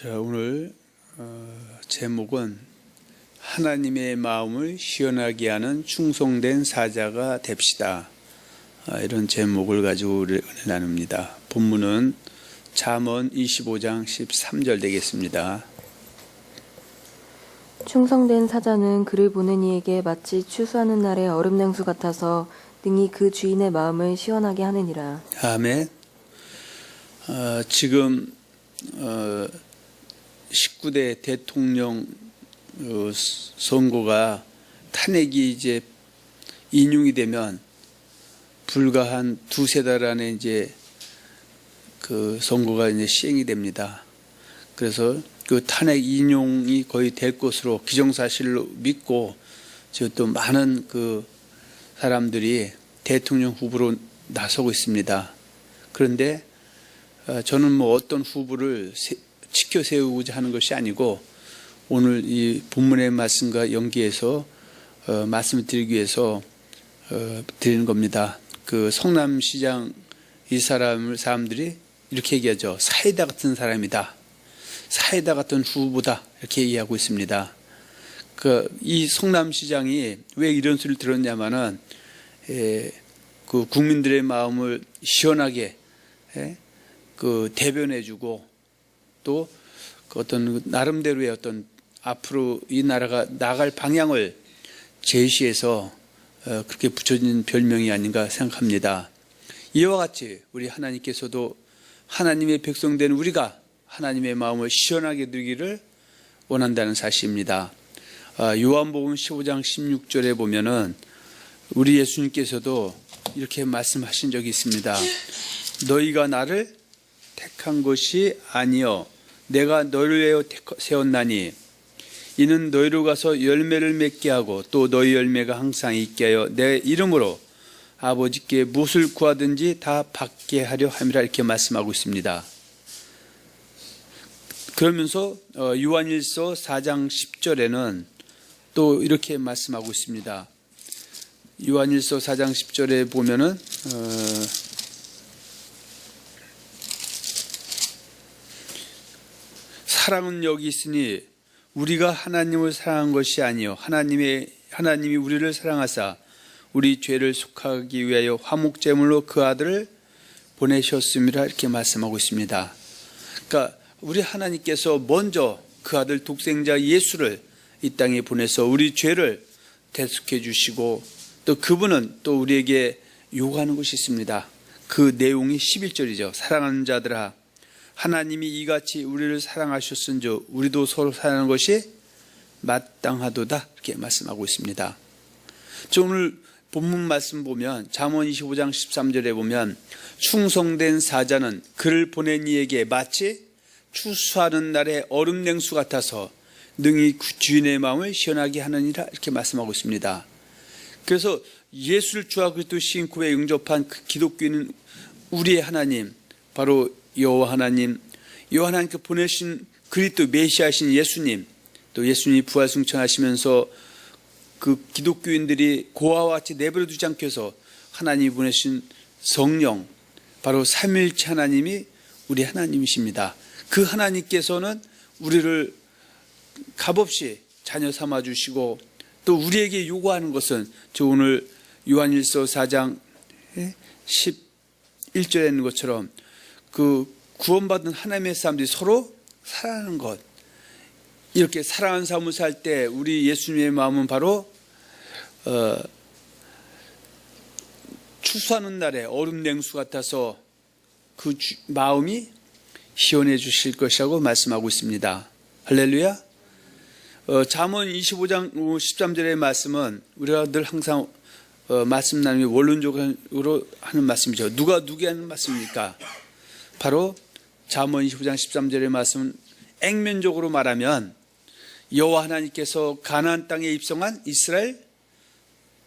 자, 오늘 제목은 하나님의 마음을 시원하게 하는 충성된 사자가 됩시다. 이런 제목을 가지고 은혜를 나눕니다. 본문은 잠언 25장 13절 되겠습니다. 충성된 사자는 그를 보는 이에게 마치 추수하는 날의 얼음 냉수 같아서 능히 그 주인의 마음을 시원하게 하느니라. 아멘. 지금 19대 대통령 선거가 탄핵이 이제 인용이 되면 불과 한 두세 달 안에 이제 그 선거가 이제 시행이 됩니다. 그래서 그 탄핵 인용이 거의 될 것으로 기정사실로 믿고 지금 또 많은 그 사람들이 대통령 후보로 나서고 있습니다. 그런데 저는 뭐 어떤 후보를 지켜 세우고자 하는 것이 아니고 오늘 이 본문의 말씀과 연계해서 말씀을 드리기 위해서 드리는 겁니다. 그 성남시장 이 사람들이 이렇게 얘기하죠. 사이다 같은 사람이다. 사이다 같은 후보다. 이렇게 얘기하고 있습니다. 이 성남시장이 왜 이런 소리를 들었냐면은 그 국민들의 마음을 시원하게 그 대변해주고 또 어떤 나름대로의 어떤 앞으로 이 나라가 나갈 방향을 제시해서 그렇게 붙여진 별명이 아닌가 생각합니다. 이와 같이 우리 하나님께서도 하나님의 백성된 우리가 하나님의 마음을 시원하게 누리기를 원한다는 사실입니다. 요한복음 15장 16절에 보면은 우리 예수님께서도 이렇게 말씀하신 적이 있습니다. 너희가 나를 택한 것이 아니요 내가 너희를 위하여 세웠나니 이는 너희로 가서 열매를 맺게 하고 또 너희 열매가 항상 있게 하여 내 이름으로 아버지께 무엇을 구하든지 다 받게 하려 함이라 이렇게 말씀하고 있습니다. 그러면서 요한일서 4장 10절에는 또 이렇게 말씀하고 있습니다. 요한일서 4장 10절에 보면은 사랑은 여기 있으니 우리가 하나님을 사랑한 것이 아니요 하나님이 우리를 사랑하사 우리 죄를 속하기 위하여 화목제물로 그 아들을 보내셨음이라 이렇게 말씀하고 있습니다. 그러니까 우리 하나님께서 먼저 그 아들 독생자 예수를 이 땅에 보내서 우리 죄를 대속해 주시고 또 그분은 또 우리에게 요구하는 것이 있습니다. 그 내용이 11절이죠. 사랑하는 자들아 하나님이 이같이 우리를 사랑하셨은즉 우리도 서로 사랑하는 것이 마땅하도다 이렇게 말씀하고 있습니다. 저 오늘 본문 말씀 보면 잠언 25장 13절에 보면 충성된 사자는 그를 보낸 이에게 마치 추수하는 날의 얼음 냉수 같아서 능히 주인의 마음을 시원하게 하느니라 이렇게 말씀하고 있습니다. 그래서 예수를 주와 그리스도 신구에 영접한 그 기독교인은 우리의 하나님 바로 여호와 하나님께 보내신 그리스도 메시아신 예수님 또 예수님이 부활 승천하시면서 그 기독교인들이 고아와 같이 내버려 두지 않게 해서 하나님이 보내신 성령 바로 삼위일체 하나님이 우리 하나님이십니다. 그 하나님께서는 우리를 값없이 자녀 삼아 주시고 또 우리에게 요구하는 것은 저 오늘 요한일서 4장 11절에 있는 것처럼 그 구원받은 하나님의 사람들이 서로 사랑하는 것 이렇게 사랑하는 삶을 살 때 우리 예수님의 마음은 바로 추수하는 날에 얼음 냉수 같아서 그 마음이 시원해 주실 것이라고 말씀하고 있습니다. 할렐루야. 잠언 25장 13절의 말씀은 우리가 늘 항상 말씀 나누며 원론적으로 하는 말씀이죠. 누가 누구에게 하는 말씀입니까? 바로 잠언 25장 13절의 말씀은 액면적으로 말하면 여호와 하나님께서 가나안 땅에 입성한 이스라엘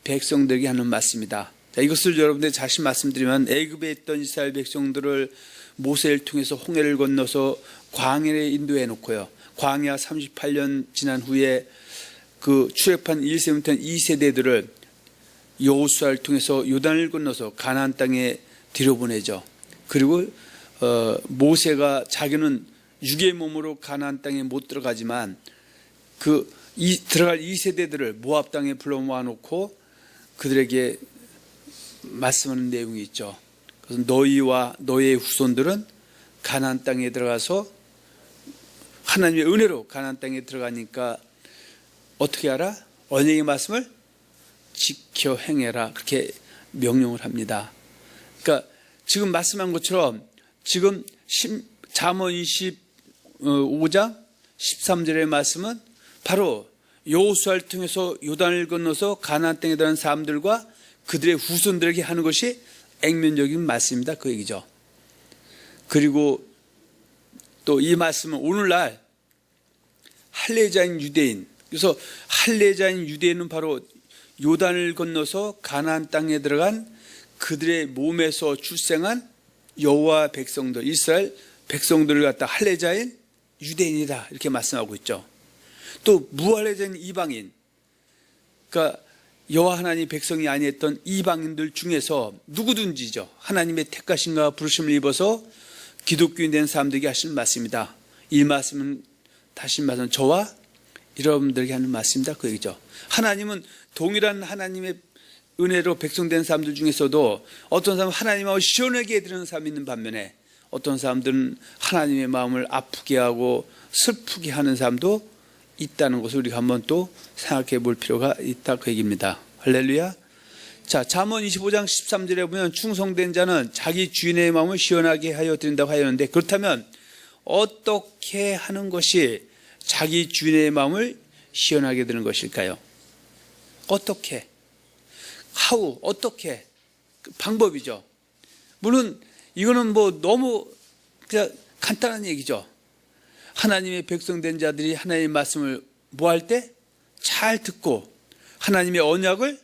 백성들에게 하는 말씀이다. 자, 이것을 여러분들 다시 말씀드리면 애굽에 있던 이스라엘 백성들을 모세를 통해서 홍해를 건너서 광야에 인도해 놓고요. 광야 38년 지난 후에 그 출애굽한 1세부터 2세대들을 여호수아를 통해서 요단을 건너서 가나안 땅에 들여보내죠. 그리고 모세가 자기는 육의 몸으로 가나안 땅에 못 들어가지만 들어갈 2세대들을 모압 땅에 불러 모아놓고 그들에게 말씀하는 내용이 있죠. 그래서 너희와 너희의 후손들은 가나안 땅에 들어가서 하나님의 은혜로 가나안 땅에 들어가니까 어떻게 하라? 언약의 말씀을 지켜 행해라. 그렇게 명령을 합니다. 그러니까 지금 말씀한 것처럼 지금 잠언 25장 13절의 말씀은 바로 여호수아를 통해서 요단을 건너서 가나안 땅에 들어간 사람들과 그들의 후손들에게 하는 것이 액면적인 말씀입니다. 그 얘기죠. 그리고 또 이 말씀은 오늘날 할례자인 유대인, 그래서 할례자인 유대인은 바로 요단을 건너서 가나안 땅에 들어간 그들의 몸에서 출생한 여호와 백성들, 이스라엘 백성들을 갖다 할례자인 유대인이다 이렇게 말씀하고 있죠. 또 무할례자인 이방인, 그러니까 여호와 하나님 백성이 아니었던 이방인들 중에서 누구든지죠, 하나님의 택하심과 부르심을 입어서 기독교인 된 사람들에게 하시는 말씀입니다. 이 말씀은 다시 말하면 저와 여러분들에게 하는 말씀입니다. 그 얘기죠. 하나님은 동일한 하나님의 은혜로 백성된 사람들 중에서도 어떤 사람은 하나님하고 시원하게 해드리는 사람이 있는 반면에 어떤 사람들은 하나님의 마음을 아프게 하고 슬프게 하는 사람도 있다는 것을 우리가 한번 또 생각해 볼 필요가 있다 그 얘기입니다. 할렐루야. 자, 잠언 25장 13절에 보면 충성된 자는 자기 주인의 마음을 시원하게 하여 드린다고 하였는데, 그렇다면 어떻게 하는 것이 자기 주인의 마음을 시원하게 드는 것일까요? 어떻게? how? 어떻게? 그 방법이죠. 물론 이거는 뭐 너무 그냥 간단한 얘기죠. 하나님의 백성된 자들이 하나님의 말씀을 뭐 할 때? 잘 듣고 하나님의 언약을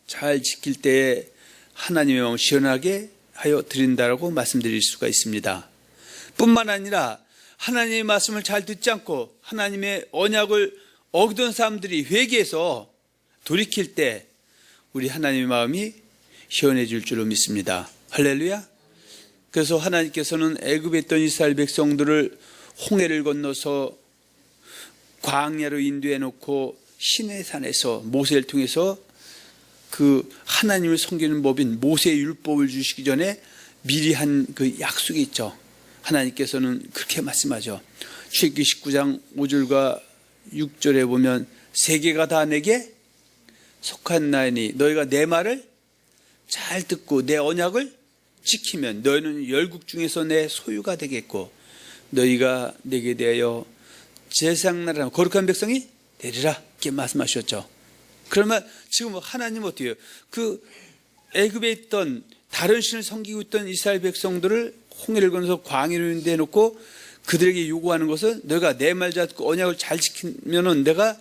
잘 지킬 때에 하나님의 마음을 시원하게 하여 드린다라고 말씀드릴 수가 있습니다. 뿐만 아니라 하나님의 말씀을 잘 듣지 않고 하나님의 언약을 어기던 사람들이 회개해서 돌이킬 때 우리 하나님의 마음이 시원해질 줄로 믿습니다. 할렐루야. 그래서 하나님께서는 애굽에 있던 이스라엘 백성들을 홍해를 건너서 광야로 인도해 놓고 시내산에서 모세를 통해서 그 하나님을 섬기는 법인 모세의 율법을 주시기 전에 미리 한 그 약속이 있죠. 하나님께서는 그렇게 말씀하죠. 출애굽기 19장 5절과 6절에 보면 세계가 다 내게 속한 나이니 너희가 내 말을 잘 듣고 내 언약을 지키면 너희는 열국 중에서 내 소유가 되겠고 너희가 내게 대하여 제사장 나라 거룩한 백성이 되리라 이렇게 말씀하셨죠. 그러면 지금 하나님 어떻게 해요? 그 애굽에 있던 다른 신을 섬기고 있던 이스라엘 백성들을 홍해를 건너서 광야로 인도해 놓고 그들에게 요구하는 것은 너희가 내 말 잘 듣고 언약을 잘 지키면은 내가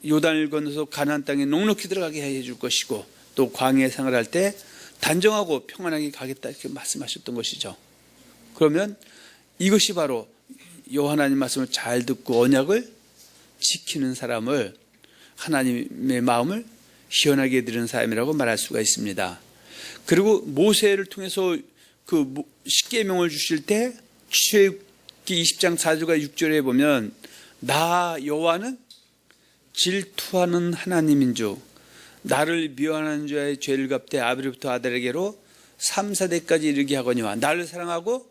요단을 건너서 가나안 땅에 넉넉히 들어가게 해줄 것이고 또 광야에 생활할 때 단정하고 평안하게 가겠다 이렇게 말씀하셨던 것이죠. 그러면 이것이 바로 여호와 하나님 말씀을 잘 듣고 언약을 지키는 사람을 하나님의 마음을 시원하게 해드리는 사람이라고 말할 수가 있습니다. 그리고 모세를 통해서 그 십계명을 주실 때 출애굽기 20장 4절과 6절에 보면 나 여호와는 질투하는 하나님인 줄 나를 미워하는 자의 죄를 갚되 아비로부터 아들에게로 3, 4대까지 이르게 하거니와 나를 사랑하고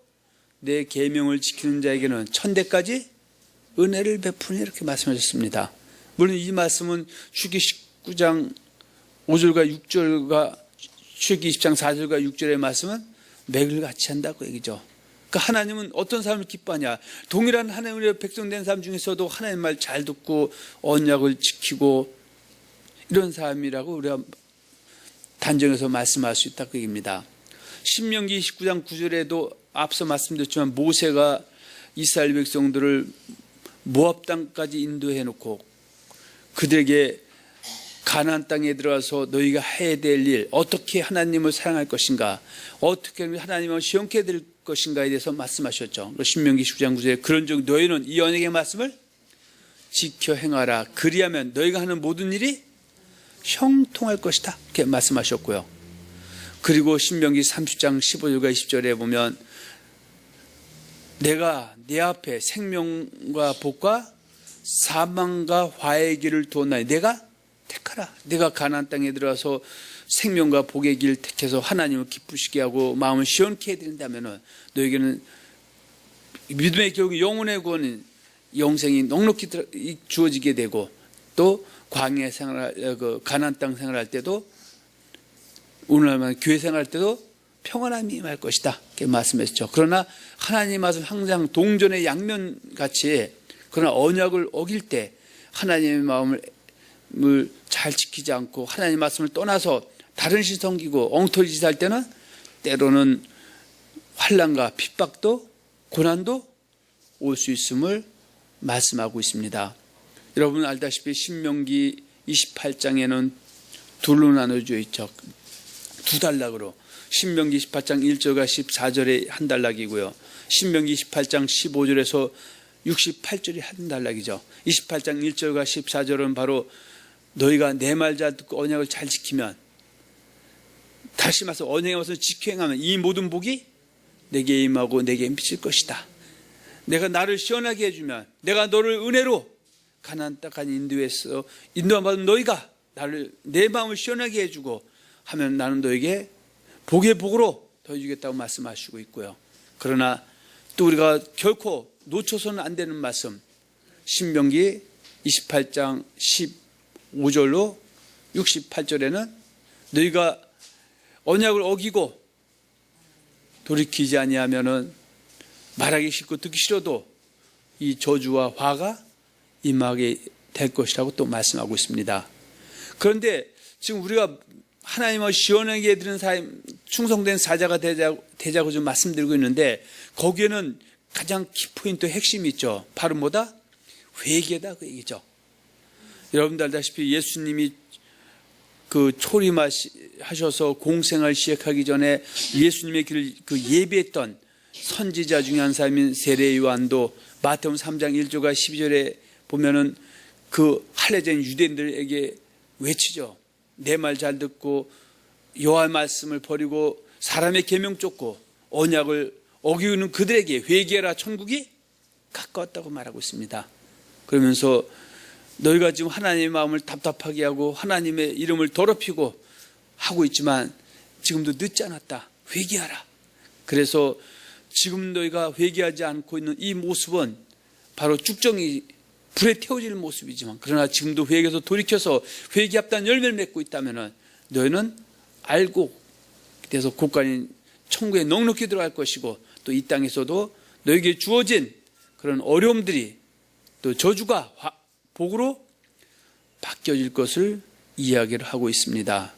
내 계명을 지키는 자에게는 1000대까지 은혜를 베푸니 이렇게 말씀하셨습니다. 물론 이 말씀은 출애굽기 19장 5절과 6절과 출애굽기 20장 4절과 6절의 말씀은 맥을 같이 한다고 얘기죠. 그러니까 하나님은 어떤 사람을 기뻐하냐? 동일한 하나님의 백성된 사람 중에서도 하나님 말 잘 듣고 언약을 지키고 이런 사람이라고 우리가 단정해서 말씀할 수 있다 그 얘기입니다. 신명기 19장 9절에도 앞서 말씀드렸지만 모세가 이스라엘 백성들을 모압 땅까지 인도해 놓고 그들에게 가나안 땅에 들어가서 너희가 해야 될 일, 어떻게 하나님을 사랑할 것인가, 어떻게 하나님을 시원케 해드릴 것인가에 대해서 말씀하셨죠. 신명기 19장 9절에 그런즉 너희는 이 언약의 말씀을 지켜 행하라. 그리하면 너희가 하는 모든 일이 형통할 것이다. 이렇게 말씀하셨고요. 그리고 신명기 30장 15절과 20절에 보면 내가 내 앞에 생명과 복과 사망과 화의 길을 두었나니 내가 택하라. 내가 가나안 땅에 들어가서 생명과 복의 길을 택해서 하나님을 기쁘시게 하고 마음을 시원케 해드린다면 너에게는 믿음의 결국 영혼의 구원은 영생이 넉넉히 주어지게 되고 또 광야 생활, 가나안 땅 생활할 때도 오늘날만 교회 생활할 때도 평안함이 임할 것이다. 이렇게 말씀했죠. 그러나 하나님 말씀 항상 동전의 양면 같이 그러나 언약을 어길 때 하나님의 마음을 잘 지키지 않고 하나님 말씀을 떠나서 다른 신 섬기고 엉터리 짓 할 때는 때로는 환난과 핍박도 고난도 올 수 있음을 말씀하고 있습니다. 여러분 알다시피 신명기 28장에는 둘로 나눠져 있죠. 두 단락으로 신명기 28장 1절과 14절에 한 단락이고요. 신명기 28장 15절에서 68절이 한 단락이죠. 28장 1절과 14절은 바로 너희가 내 말 잘 듣고 언약을 잘 지키면 다시 말해서 언약에 와서 지켜행하면 이 모든 복이 내게 임하고 내게 미칠 것이다. 내가 나를 시원하게 해주면 내가 너를 은혜로 가나안 땅까지 인도해서 인도받은 너희가 나를 내 마음을 시원하게 해주고 하면 나는 너에게 복의 복으로 더해주겠다고 말씀하시고 있고요. 그러나 또 우리가 결코 놓쳐서는 안 되는 말씀 신명기 28장 15절로 68절에는 너희가 언약을 어기고 돌이키지 아니하면은 말하기 싫고 듣기 싫어도 이 저주와 화가 임하게 될 것이라고 또 말씀하고 있습니다. 그런데 지금 우리가 하나님을 시원하게 해드리는 삶, 충성된 사자가 되자고 좀 말씀드리고 있는데 거기에는 가장 키포인트 핵심이 있죠. 바로 뭐다? 회개다 그 얘기죠. 여러분들 알다시피 예수님이 그 초림하셔서 공생을 시작하기 전에 예수님의 길을 그 예비했던 선지자 중에 한 사람인 세례 요한도 마태복음 3장 1절과 12절에 보면은 그 할례자인 유대인들에게 외치죠. 내 말 잘 듣고 여호와의 말씀을 버리고 사람의 계명 쫓고 언약을 어기는 그들에게 회개하라 천국이 가까웠다고 말하고 있습니다. 그러면서 너희가 지금 하나님의 마음을 답답하게 하고 하나님의 이름을 더럽히고 하고 있지만 지금도 늦지 않았다. 회개하라. 그래서 지금 너희가 회개하지 않고 있는 이 모습은 바로 쭉정이 불에 태워지는 모습이지만 그러나 지금도 회개해서 돌이켜서 회개합단 열매를 맺고 있다면 너희는 알고 그래서 곳간인 천국에 넉넉히 들어갈 것이고 또 이 땅에서도 너에게 주어진 그런 어려움들이 또 저주가 복으로 바뀌어질 것을 이야기를 하고 있습니다.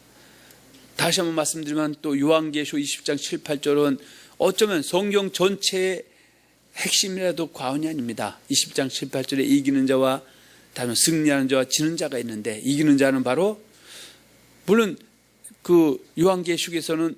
다시 한번 말씀드리면 또 요한계시록 20장 7, 8절은 어쩌면 성경 전체의 핵심이라도 과언이 아닙니다. 20장 7, 8절에 이기는 자와 다음에 승리하는 자와 지는 자가 있는데 이기는 자는 바로 물론 그 요한계시록에서는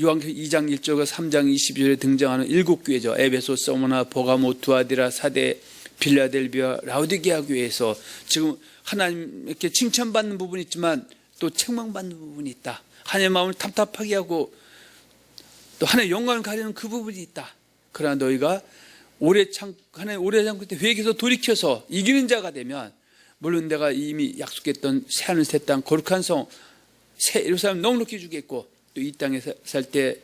요한계시록 2장 1절과 3장 22절에 등장하는 7교회죠. 에베소, 서머나, 버가모, 두아디라, 사대, 빌라델비아, 라우디게아 교회에서 지금 하나님께 칭찬받는 부분이 있지만 또 책망받는 부분이 있다. 하나님의 마음을 답답하게 하고 또 하나님의 영광을 가리는 그 부분이 있다. 그러나 너희가 하나님 오래 참고 때 회개해서 돌이켜서 이기는 자가 되면 물론 내가 이미 약속했던 새하늘 새 땅 거룩한 성 새 예루살렘 넉넉히 주겠고 또 이 땅에 살 때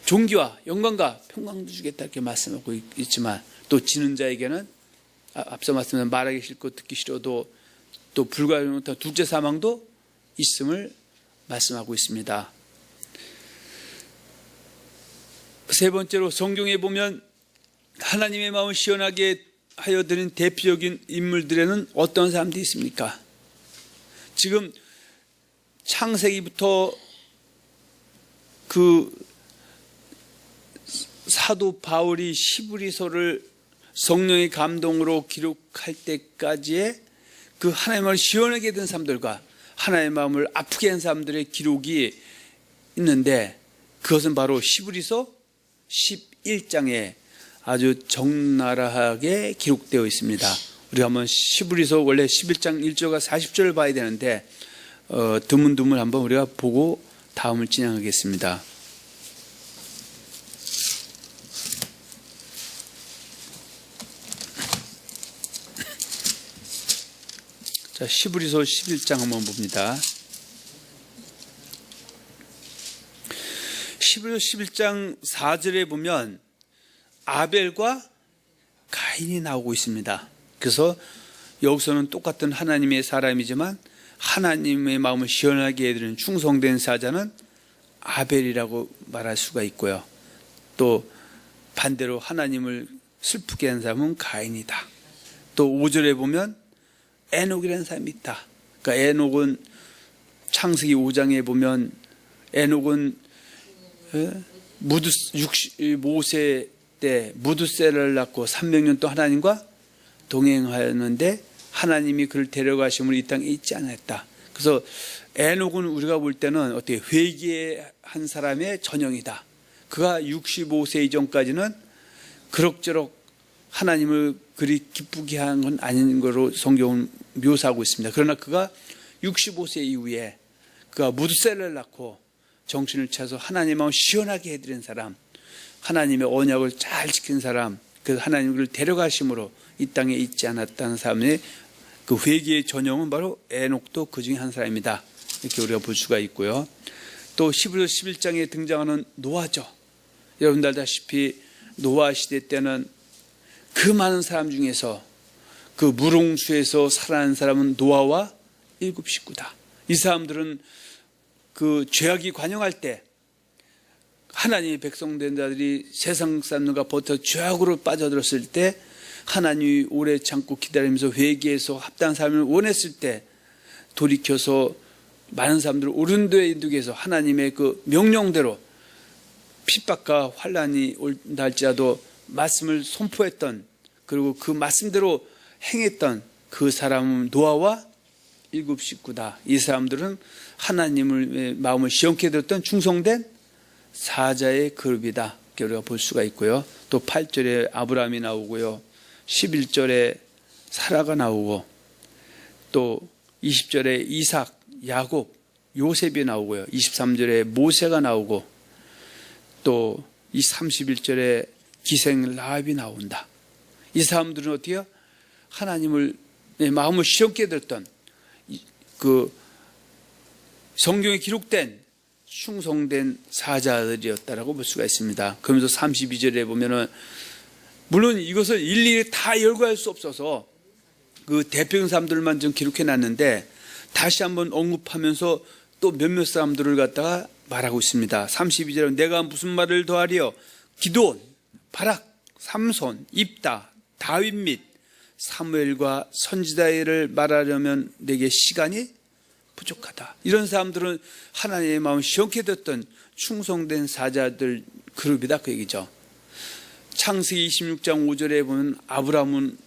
존귀와 영광과 평강도 주겠다 이렇게 말씀하고 있지만 또 지는 자에게는 앞서 말씀드린 말하기 싫고 듣기 싫어도 또 불가하지 못한 둘째 사망도 있음을 말씀하고 있습니다. 세 번째로 성경에 보면 하나님의 마음을 시원하게 하여 드린 대표적인 인물들에는 어떤 사람들이 있습니까? 지금 창세기부터 그 사도 바울이 히브리서를 성령의 감동으로 기록할 때까지의 그 하나님의 마음을 시원하게 든 사람들과 하나님의 마음을 아프게 한 사람들의 기록이 있는데 그것은 바로 히브리서 11장에 아주 적나라하게 기록되어 있습니다. 우리가 한번 히브리서 원래 11장 1절과 40절을 봐야 되는데 드문드문 한번 우리가 보고 다음을 진행하겠습니다. 자, 히브리서 11장 한번 봅니다. 히브리서 11장 4절에 보면 아벨과 가인이 나오고 있습니다. 그래서 여기서는 똑같은 하나님의 사람이지만 하나님의 마음을 시원하게 해드리는 충성된 사자는 아벨이라고 말할 수가 있고요. 또 반대로 하나님을 슬프게 한 사람은 가인이다. 또 5절에 보면 에녹이라는 사람이 있다. 그러니까 에녹은 창세기 5장에 보면 에녹은 모세 때 무드셀을 낳고 300년 동안 하나님과 동행하였는데 하나님이 그를 데려가심으로 이 땅에 있지 않았다. 그래서 에녹은 우리가 볼 때는 어떻게 회개한 사람의 전형이다. 그가 65세 이전까지는 그럭저럭 하나님을 그리 기쁘게 한 건 아닌 거로 성경은 묘사하고 있습니다. 그러나 그가 65세 이후에 그가 무드셀을 낳고 정신을 차서 하나님의 마음을 시원하게 해드린 사람, 하나님의 언약을 잘 지킨 사람, 그래서 하나님을 데려가심으로 이 땅에 있지 않았다는 사람의 그 회개의 전형은 바로 에녹도 그 중에 한 사람이다. 이렇게 우리가 볼 수가 있고요. 또 히브리서 11장에 등장하는 노아죠. 여러분들 알다시피 노아 시대 때는 그 많은 사람 중에서 그 물홍수에서 살아난 사람은 노아와 7 식구다. 이 사람들은 그 죄악이 관영할 때 하나님의 백성된 자들이 세상 사람들과 버텨 죄악으로 빠져들었을 때 하나님이 오래 참고 기다리면서 회개해서 합당한 삶을 원했을 때 돌이켜서 많은 사람들을 오른도에 인도해서 해서 하나님의 그 명령대로 핍박과 환란이 온다 할지라도 말씀을 선포했던, 그리고 그 말씀대로 행했던 그 사람은 노아와 7 식구다. 이 사람들은 하나님의 마음을 시원케 들었던 충성된 사자의 그룹이다. 이렇게 우리가 볼 수가 있고요. 또 8절에 아브라함이 나오고요. 11절에 사라가 나오고, 또 20절에 이삭, 야곱, 요셉이 나오고요. 23절에 모세가 나오고, 또 이 31절에 기생 라합이 나온다. 이 사람들은 어떻게 하나님을 마음을 시원케 들었던 그 성경에 기록된 충성된 사자들이었다라고 볼 수가 있습니다. 그러면서 32절에 보면은 물론 이것을 일일이 다 열거할 수 없어서 그 대표적인 사람들만 좀 기록해 놨는데 다시 한번 언급하면서 또 몇몇 사람들을 갖다가 말하고 있습니다. 32절에 내가 무슨 말을 더하리요? 기드온, 바락, 삼손, 입다, 다윗 및 사무엘과 선지자를 말하려면 내게 시간이 부족하다. 이런 사람들은 하나님의 마음을 시원케 듣던 충성된 사자들 그룹이다, 그 얘기죠. 창세기 26장 5절에 보면 아브라함은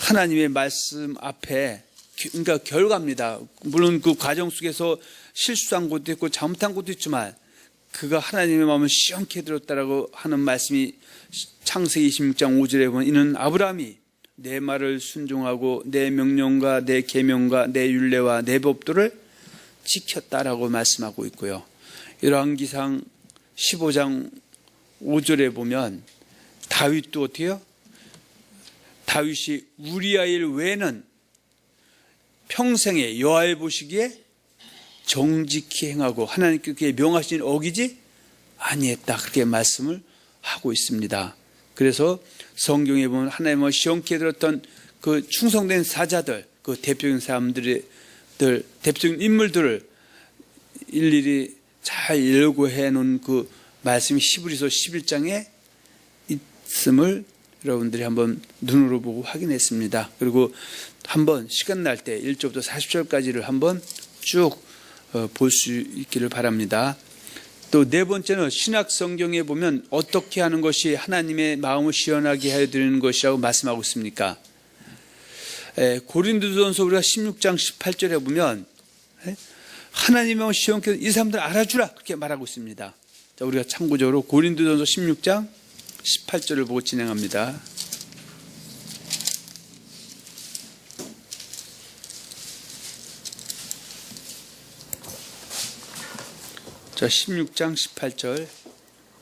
하나님의 말씀 앞에, 그러니까 결과입니다. 물론 그 과정 속에서 실수한 것도 있고 잘못한 것도 있지만 그가 하나님의 마음을 시원케 들었다라고 하는 말씀이 창세기 26장 5절에 보면 이는 아브라함이 내 말을 순종하고 내 명령과 내 계명과 내 율례와 내 법도를 지켰다라고 말씀하고 있고요. 열왕기상 15장 5절에 보면 다윗도 어떻게 해요? 다윗이 우리아의 일 외에는 평생에 여호와의 보시기에 정직히 행하고 하나님께 명하신 일 어기지 아니했다, 그렇게 말씀을 하고 있습니다. 그래서 성경에 보면 하나님을 시원케 들었던 그 충성된 사자들, 그 대표적인 사람들의 대표적인 인물들을 일일이 잘 열거해 놓은 그 말씀이 히브리서 11장에 있음을 여러분들이 한번 눈으로 보고 확인했습니다. 그리고 한번 시간 날 때 1절부터 40절까지를 한번 쭉 볼 수 있기를 바랍니다. 또 네 번째는 신약 성경에 보면 어떻게 하는 것이 하나님의 마음을 시원하게 해드리는 것이라고 말씀하고 있습니까? 고린도전서 우리가 16장 18절에 보면 하나님의 마음을 시원케 이 사람들 알아주라, 그렇게 말하고 있습니다. 자, 우리가 참고적으로 고린도전서 16장 18절을 보고 진행합니다. 자, 16장 18절.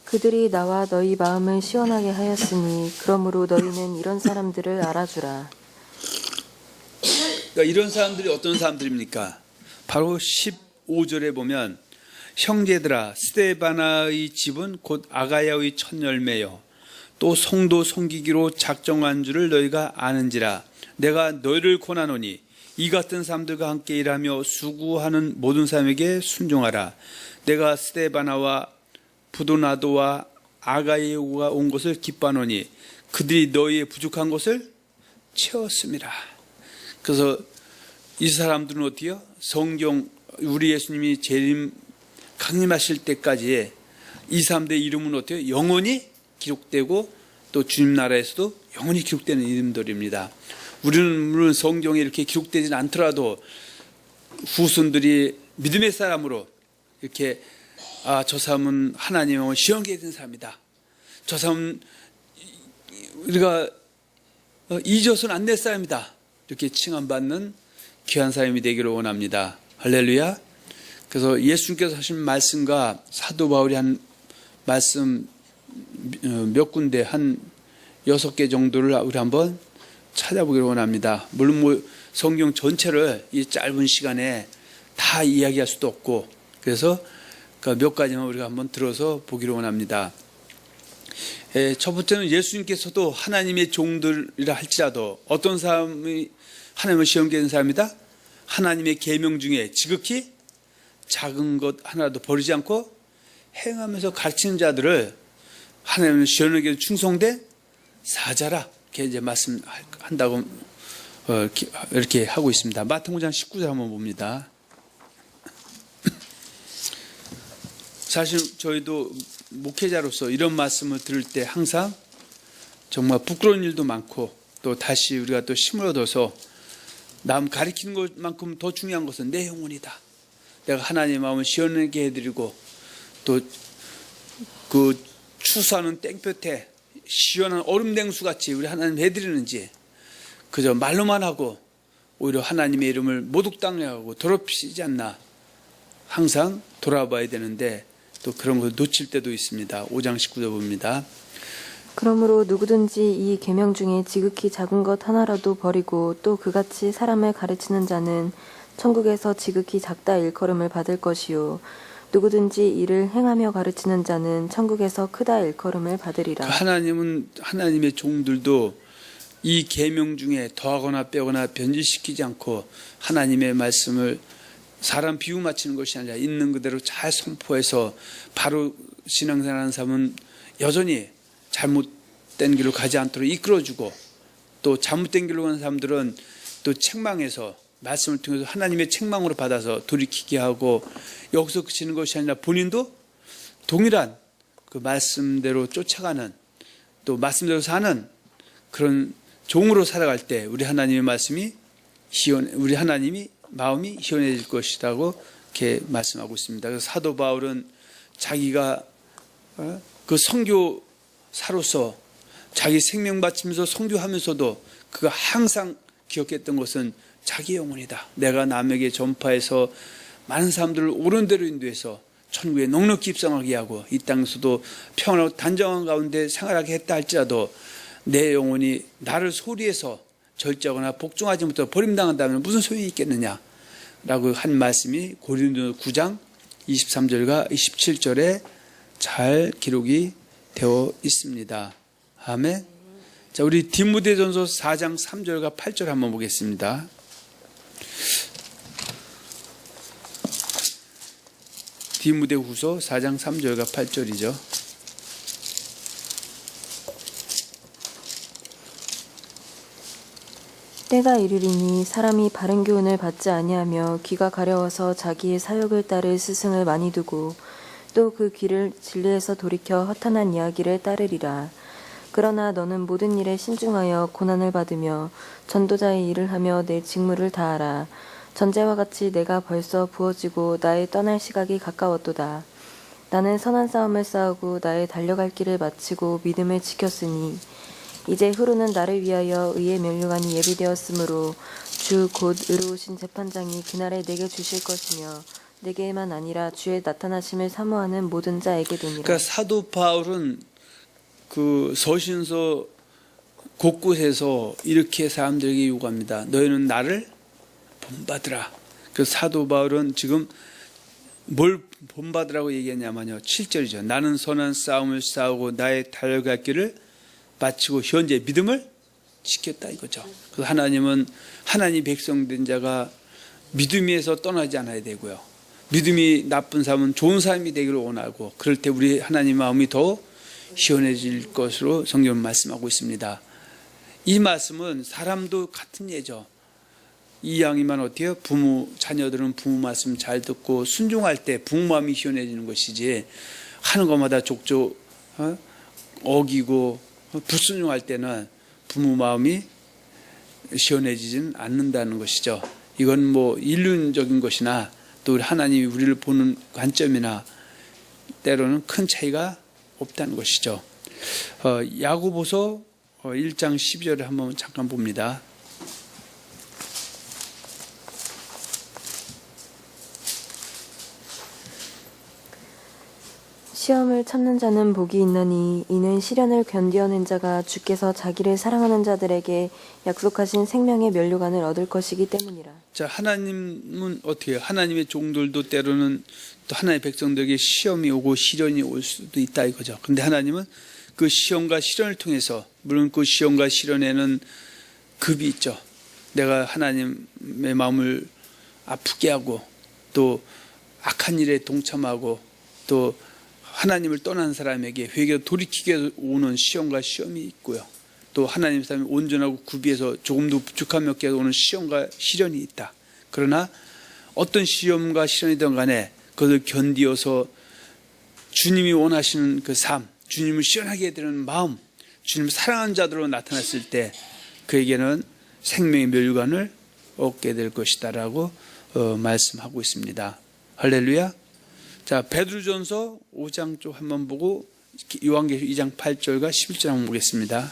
그들이 나와 너희 마음을 시원하게 하였으니 그러므로 너희는 이런 사람들을 알아주라. 그러니까 이런 사람들이 어떤 사람들입니까? 바로 15절에 보면 형제들아 스데바나의 집은 곧 아가야의 첫 열매요 또 성도 섬기기로 작정한 줄을 너희가 아는지라 내가 너희를 권하노니 이 같은 사람들과 함께 일하며 수고하는 모든 사람에게 순종하라. 내가 스데바나와 부도나도와 아가야가 온 것을 기뻐하노니 그들이 너희의 부족한 것을 채웠음이라. 그래서 이 사람들은 어때요? 성경 우리 예수님이 재림 강림하실 때까지의 이 사람들의 이름은 어때요? 영원히 기록되고 또 주님 나라에서도 영원히 기록되는 이름들입니다. 우리는 물론 성경에 이렇게 기록되지는 않더라도 후손들이 믿음의 사람으로 이렇게 저 사람은 하나님의 시험계에 든 사람이다. 저 사람은 우리가 잊어서는 안 될 사람이다. 이렇게 칭함받는 귀한 사람이 되기를 원합니다. 할렐루야. 그래서 예수님께서 하신 말씀과 사도 바울이 한 말씀 몇 군데 한 6개 정도를 우리 한번 찾아보기를 원합니다. 물론 성경 전체를 이 짧은 시간에 다 이야기할 수도 없고 그래서 몇 가지만 우리가 한번 들어서 보기를 원합니다. 첫 번째는 예수님께서도 하나님의 종들이라 할지라도 어떤 사람이 하나님을 시험케 된 사람이다? 하나님의 계명 중에 지극히 작은 것 하나도 버리지 않고 행하면서 가르치는 자들을 하나님의 시험에게 충성된 사자라 이렇게 이제 말씀한다고 이렇게 하고 있습니다. 마태복음 5장 19절 한번 봅니다. 사실 저희도 목회자로서 이런 말씀을 들을 때 항상 정말 부끄러운 일도 많고 또 다시 우리가 또 힘을 얻어서 남 가리키는 것만큼 더 중요한 것은 내 영혼이다. 내가 하나님의 마음을 시원하게 해드리고 또 그 추수하는 땡볕에 시원한 얼음냉수 같이 우리 하나님 해드리는지 그저 말로만 하고 오히려 하나님의 이름을 모독당하고 더럽히지 않나 항상 돌아봐야 되는데 또 그런 걸 놓칠 때도 있습니다. 5장 19절 봅니다. 그러므로 누구든지 이 계명 중에 지극히 작은 것 하나라도 버리고 또 그같이 사람을 가르치는 자는 천국에서 지극히 작다 일컬음을 받을 것이요 누구든지 이를 행하며 가르치는 자는 천국에서 크다 일컬음을 받으리라. 하나님은 하나님의 종들도 이 계명 중에 더하거나 빼거나 변질시키지 않고 하나님의 말씀을 사람 비유 맞추는 것이 아니라 있는 그대로 잘 선포해서 바로 신앙생활하는 사람은 여전히 잘못된 길로 가지 않도록 이끌어주고 또 잘못된 길로 가는 사람들은 또 책망해서 말씀을 통해서 하나님의 책망으로 받아서 돌이키게 하고 여기서 그치는 것이 아니라 본인도 동일한 그 말씀대로 쫓아가는 또 말씀대로 사는 그런 종으로 살아갈 때 우리 하나님의 말씀이 우리 하나님이 마음이 희원해질 것이라고 이렇게 말씀하고 있습니다. 그래서 사도 바울은 자기가 그 선교사로서 자기 생명 바치면서 선교하면서도 그가 항상 기억했던 것은 자기 영혼이다. 내가 남에게 전파해서 많은 사람들을 옳은 대로 인도해서 천국에 넉넉히 입성하게 하고 이 땅에서도 평안하고 단정한 가운데 생활하게 했다 할지라도 내 영혼이 나를 소리해서 절제하거나 복종하지 못하고 버림당한다면 무슨 소용이 있겠느냐 라고 한 말씀이 고린도서 9장 23절과 27절에 잘 기록이 되어 있습니다. 아멘. 자, 우리 디모데전서 4장 3절과 8절 한번 보겠습니다. 디모데후서 4장 3절과 8절이죠. 때가 이르리니 사람이 바른 교훈을 받지 아니하며 귀가 가려워서 자기의 사욕을 따를 스승을 많이 두고 또 그 귀를 진리에서 돌이켜 허탄한 이야기를 따르리라. 그러나 너는 모든 일에 신중하여 고난을 받으며 전도자의 일을 하며 내 직무를 다하라. 전제와 같이 내가 벌써 부어지고 나의 떠날 시각이 가까웠도다. 나는 선한 싸움을 싸우고 나의 달려갈 길을 마치고 믿음을 지켰으니 이제 후로는 나를 위하여 의의 면류관이 예비되었으므로 주 곧 의로우신 재판장이 그날에 내게 주실 것이며 내게만 아니라 주의 나타나심을 사모하는 모든 자에게 되니라. 그러니까 사도 바울은 그 서신서 곳곳에서 이렇게 사람들에게 요구합니다. 너희는 나를 본받으라. 그 사도 바울은 지금 뭘 본받으라고 얘기했냐면요. 7절이죠. 나는 선한 싸움을 싸우고 나의 달려갈 길을 마치고 현재 믿음을 지켰다 이거죠. 그래서 하나님은 하나님 백성된 자가 믿음에서 떠나지 않아야 되고요. 믿음이 나쁜 사람은 좋은 사람이 되기를 원하고, 그럴 때 우리 하나님 마음이 더 시원해질 것으로 성경은 말씀하고 있습니다. 이 말씀은 사람도 같은 예죠. 이왕이면 어때요? 자녀들은 부모 말씀 잘 듣고 순종할 때 부모 마음이 시원해지는 것이지, 하는 것마다 족족 어기고 불순종할 때는 부모 마음이 시원해지지는 않는다는 것이죠. 이건 뭐 인륜적인 것이나 또 하나님이 우리를 보는 관점이나 때로는 큰 차이가 없다는 것이죠. 야고보서 1장 12절을 한번 잠깐 봅니다. 시험을 참는 자는 복이 있나니 이는 시련을 견디어낸 자가 주께서 자기를 사랑하는 자들에게 약속하신 생명의 면류관을 얻을 것이기 때문이라. 자, 하나님은 어떻게 해요? 하나님의 종들도 때로는 또 하나님의 백성들에게 시험이 오고 시련이 올 수도 있다 이거죠. 근데 하나님은 그 시험과 시련을 통해서, 물론 그 시험과 시련에는 급이 있죠. 내가 하나님의 마음을 아프게 하고 또 악한 일에 동참하고 또 하나님을 떠난 사람에게 회개로 돌이키게 오는 시험과 시험이 있고요. 또 하나님 사람이 온전하고 구비해서 조금도 부족함이 없게 오는 시험과 시련이 있다. 그러나 어떤 시험과 시련이든 간에 그것을 견디어서 주님이 원하시는 그 삶, 주님을 시원하게 해드리는 마음, 주님을 사랑하는 자들로 나타났을 때 그에게는 생명의 멸관을 얻게 될 것이다라고 말씀하고 있습니다. 할렐루야. 자, 베드로전서 5장 쪽 한번 보고 요한계시록 2장 8절과 11절 한번 보겠습니다.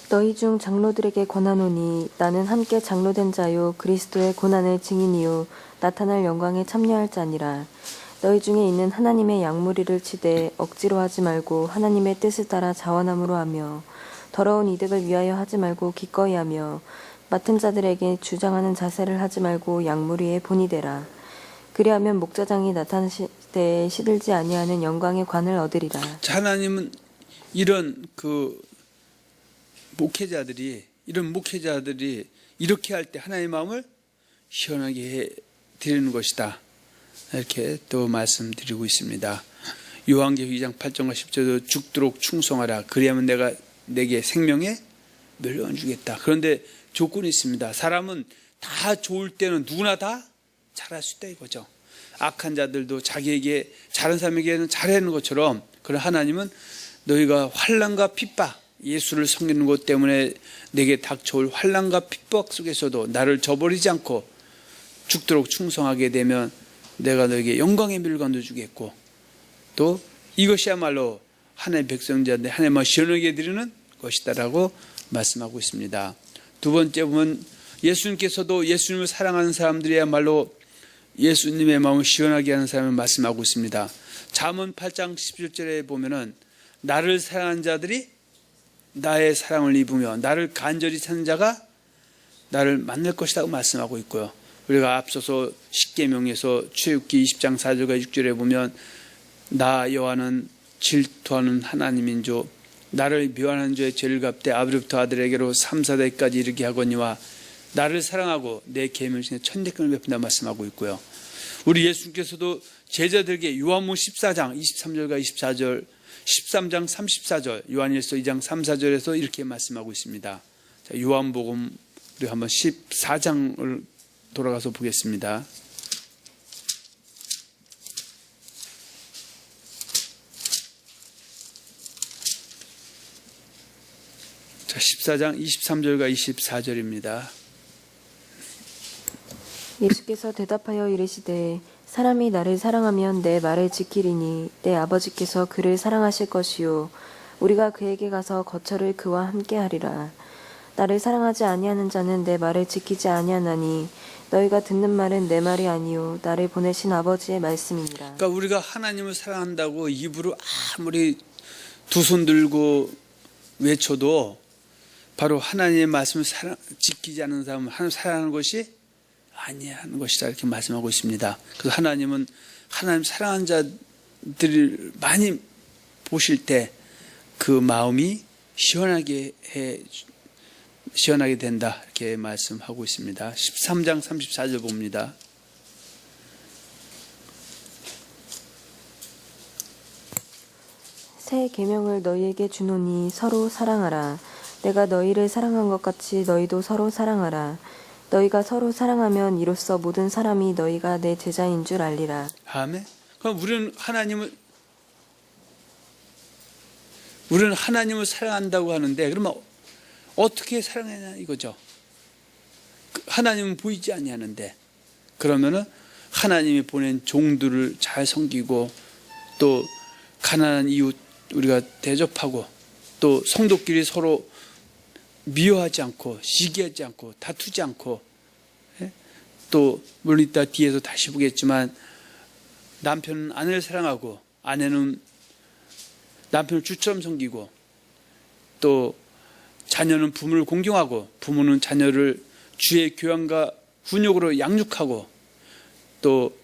너희 중 장로들에게 권하노니 나는 함께 장로된 자요 그리스도의 고난의 증인이요 나타날 영광에 참여할 자니라. 너희 중에 있는 하나님의 양무리를 치되 억지로 하지 말고 하나님의 뜻을 따라 자원함으로 하며 더러운 이득을 위하여 하지 말고 기꺼이 하며 맡은 자들에게 주장하는 자세를 하지 말고 양무리의 본이 되라. 그리하면 목자장이 나타나실 때에 시들지 아니하는 영광의 관을 얻으리라. 자, 하나님은 이런 목회자들이 이렇게 할 때 하나님의 마음을 시원하게 해 드리는 것이다. 이렇게 또 말씀드리고 있습니다. 요한계시록 2장 8절과 10절도 죽도록 충성하라. 그리하면 내가 내게 생명의 멸류관을 주겠다. 그런데 조건이 있습니다. 사람은 다 좋을 때는 누구나 다 잘할 수 있다 이거죠. 악한 자들도 자기에게 잘한 사람에게는 잘하는 것처럼, 그런 하나님은 너희가 환난과 핍박, 예수를 섬기는 것 때문에 내게 닥쳐올 환난과 핍박 속에서도 나를 저버리지 않고 죽도록 충성하게 되면 내가 너에게 영광의 멸관도 주겠고, 또 이것이야말로 하나님의 백성자인데 하나님을 시원하게 드리는 것이다라고 말씀하고 있습니다. 두 번째 보면 예수님께서도 예수님을 사랑하는 사람들이야말로 예수님의 마음을 시원하게 하는 사람을 말씀하고 있습니다. 잠언 8장 11절에 보면은 나를 사랑하는 자들이 나의 사랑을 입으며 나를 간절히 찾는 자가 나를 만날 것이라고 말씀하고 있고요. 우리가 앞서서 십계명에서 출애굽기 20장 4절과 6절에 보면 나 여호와는 질투하는 하나님인조 나를 묘한한 죄의 죄를 갚되 아버지부터 아들에게로 3, 4대까지 이르게 하거니와 나를 사랑하고 내 계명을 지켜 천대권을 베푼다 말씀하고 있고요. 우리 예수님께서도 제자들에게 요한복음 14장 23절과 24절 13장 34절 요한일서 2장 3, 4절에서 이렇게 말씀하고 있습니다. 자, 요한복음 우리 한번 14장을 돌아가서 보겠습니다. 자, 14장 23절과 24절입니다. 예수께서 대답하여 이르시되 사람이 나를 사랑하면 내 말을 지키리니 내 아버지께서 그를 사랑하실 것이요 우리가 그에게 가서 거처를 그와 함께 하리라. 나를 사랑하지 아니하는 자는 내 말을 지키지 아니하나니 너희가 듣는 말은 내 말이 아니요 나를 보내신 아버지의 말씀이니라. 그러니까 우리가 하나님을 사랑한다고 입으로 아무리 두 손 들고 외쳐도 바로 하나님의 말씀을 지키지 않는 사람은 하나님 사랑하는 것이 아니야 하는 것이다 이렇게 말씀하고 있습니다. 그래서 하나님은 하나님 사랑하는 자들을 많이 보실 때 그 마음이 시원하게 된다 이렇게 말씀하고 있습니다. 13장 34절 봅니다. 새 계명을 너희에게 주노니 서로 사랑하라. 내가 너희를 사랑한 것 같이 너희도 서로 사랑하라. 너희가 서로 사랑하면 이로써 모든 사람이 너희가 내 제자인 줄 알리라. 아멘. 그럼 우리는 하나님을 사랑한다고 하는데 그러면 어떻게 사랑하냐 이거죠. 하나님은 보이지 아니하는데 그러면은 하나님이 보낸 종들을 잘 섬기고 또 가난한 이웃 우리가 대접하고 또 성도끼리 서로 미워하지 않고 시기하지 않고 다투지 않고 또 물론 이따 뒤에서 다시 보겠지만 남편은 아내를 사랑하고 아내는 남편을 주처럼 섬기고 또 자녀는 부모를 공경하고 부모는 자녀를 주의 교양과 훈육으로 양육하고 또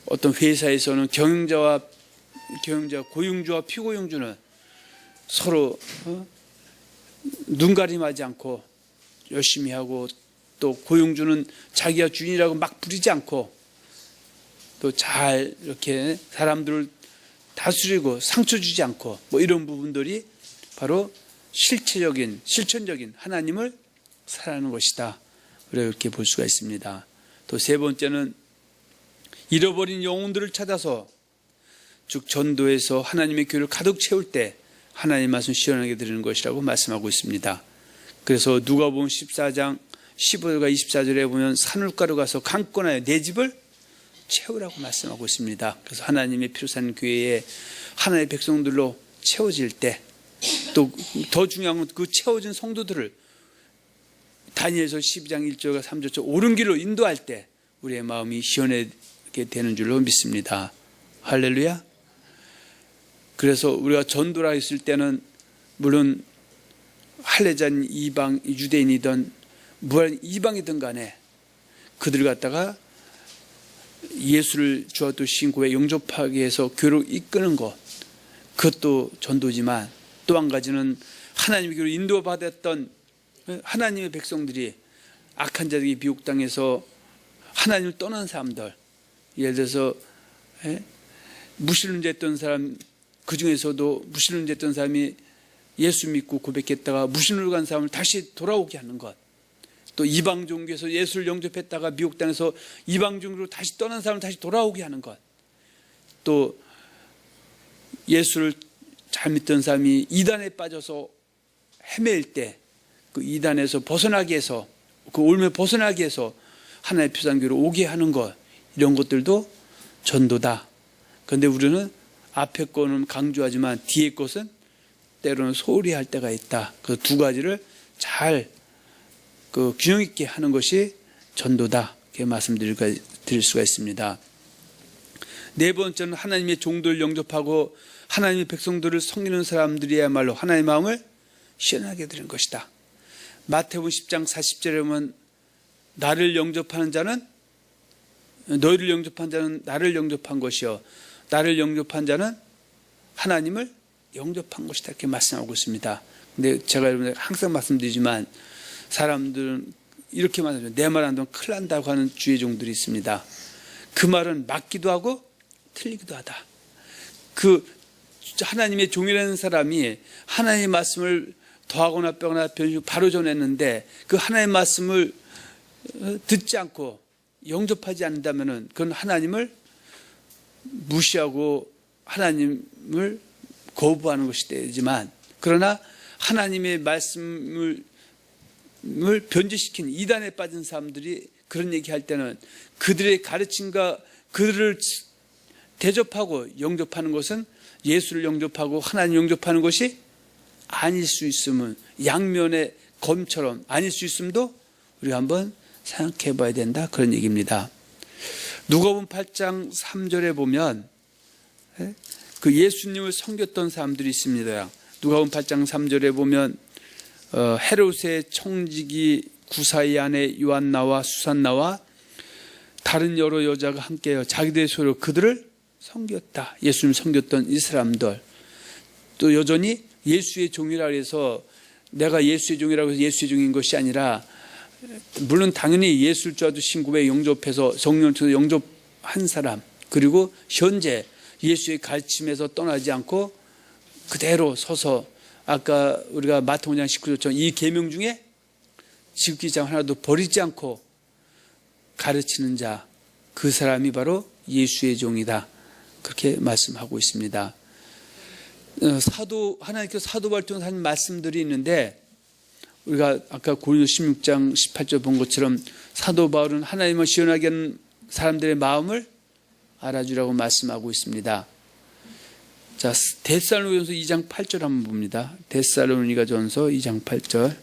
어떤 회사에서는 경영자 고용주와 피고용주는 서로 눈가림하지 않고 열심히 하고 또 고용주는 자기가 주인이라고 막 부리지 않고 또 잘 이렇게 사람들을 다스리고 상처 주지 않고 뭐 이런 부분들이 바로 실천적인 하나님을 사랑하는 것이다. 이렇게 볼 수가 있습니다. 또 세 번째는 잃어버린 영혼들을 찾아서 즉 전도에서 하나님의 교회를 가득 채울 때 하나님 말씀 시원하게 드리는 것이라고 말씀하고 있습니다. 그래서 누가복음 14장 15절과 24절에 보면 산울가로 가서 강권하여 내 집을 채우라고 말씀하고 있습니다. 그래서 하나님의 피로산 교회에 하나님의 백성들로 채워질 때 또 더 중요한 건 그 채워진 성도들을 다니엘서 12장 1절과 3절 옳은 길로 인도할 때 우리의 마음이 시원하게 되는 줄로 믿습니다. 할렐루야. 그래서 우리가 전도라 했을 때는 물론 할례자인 이방 유대인이든 무한 이방이든 간에 그들 갖다가 예수를 주와 신고에 영접하게 해서 교회로 이끄는 것 그것도 전도지만 또 한 가지는 하나님의 교회로 인도받았던 하나님의 백성들이 악한 자들에게 미혹당해서 하나님을 떠난 사람들 예를 들어서 무신론자였던 사람 그 중에서도 무신론자였던 사람이 예수 믿고 고백했다가 무신론으로 간 사람을 다시 돌아오게 하는 것 또 이방 종교에서 예수를 영접했다가 미혹당해서 이방 종교로 다시 떠난 사람을 다시 돌아오게 하는 것 또 예수를 잘 믿던 사람이 이단에 빠져서 헤매일 때 그 이단에서 벗어나게 해서 그 올무에 벗어나게 해서 하나님의 피상교로 오게 하는 것 이런 것들도 전도다. 그런데 우리는 앞에 거는 강조하지만 뒤에 것은 때로는 소홀히 할 때가 있다. 그 두 가지를 잘 균형 있게 하는 것이 전도다. 이렇게 말씀드릴 수가 있습니다. 네 번째는 하나님의 종들을 영접하고 하나님의 백성들을 섬기는 사람들이야말로 하나님의 마음을 시원하게 드리는 것이다. 마태복음 10장 40절에 보면 너희를 영접한 자는 나를 영접한 것이요 나를 영접한 자는 하나님을 영접한 것이다 이렇게 말씀하고 있습니다. 근데 제가 여러분들 항상 말씀드리지만 사람들은 이렇게 말하죠. 내 말 안 들으면 큰일 난다고 하는 주의 종들이 있습니다. 그 말은 맞기도 하고 틀리기도 하다. 그 하나님의 종이라는 사람이 하나님의 말씀을 더하거나 빼거나 변시고 바로 전했는데 그 하나님의 말씀을 듣지 않고 영접하지 않는다면 그건 하나님을 무시하고 하나님을 거부하는 것이 되지만 그러나 하나님의 말씀을 변제시킨 이단에 빠진 사람들이 그런 얘기할 때는 그들의 가르침과 그들을 대접하고 영접하는 것은 예수를 영접하고 하나님 영접하는 것이 아닐 수 있으면 양면의 검처럼 아닐 수 있음도 우리가 한번 생각해 봐야 된다. 그런 얘기입니다. 누가복음 8장 3절에 보면 그 예수님을 섬겼던 사람들이 있습니다. 누가복음 8장 3절에 보면 헤롯의 청지기 구사의 아내 요한나와 수산나와 다른 여러 여자가 함께해요. 자기들의 소리로 그들을 섬겼다. 예수님을 섬겼던 이 사람들. 또 여전히 예수의 종이라 해서 내가 예수의 종이라고 해서 예수의 종인 것이 아니라, 물론 당연히 예수를 주와도 신구에 영접해서 성령을 통해서 영접한 사람, 그리고 현재 예수의 가르침에서 떠나지 않고 그대로 서서 아까 우리가 마태복음 5장 19절처럼 이 계명 중에 지극히 장 하나도 버리지 않고 가르치는 자, 그 사람이 바로 예수의 종이다. 그렇게 말씀하고 있습니다. 하나님께서 사도 발전을 하는 말씀들이 있는데, 우리가 아까 고린도 16장 18절 본 것처럼 사도 바울은 하나님을 시원하게 하는 사람들의 마음을 알아주라고 말씀하고 있습니다. 자, 데살로니가전서 2장 8절 한번 봅니다. 데살로니가전서 2장 8절.